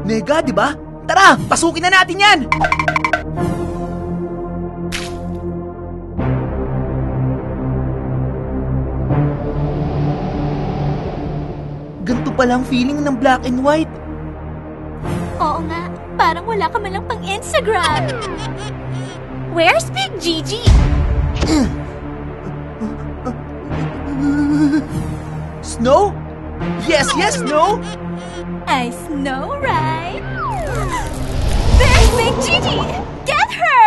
Nega, di ba? Tara, pasukin na natin yan! Ganito palang feeling ng black and white. Oo nga, parang wala ka man lang pang Instagram. Where's Big Gigi? Snow? Yes, Snow! I know, right? There's Big Gigi! Get her!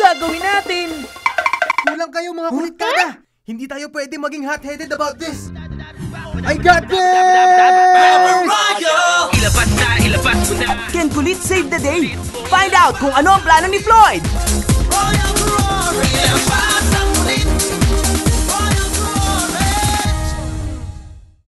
Gagawin natin? Kulang kayo mga kulitkada! Hindi tayo pwede maging hot-headed about this! I got this! Can Kulit save the day? Find out kung ano ang plano ni Floyd!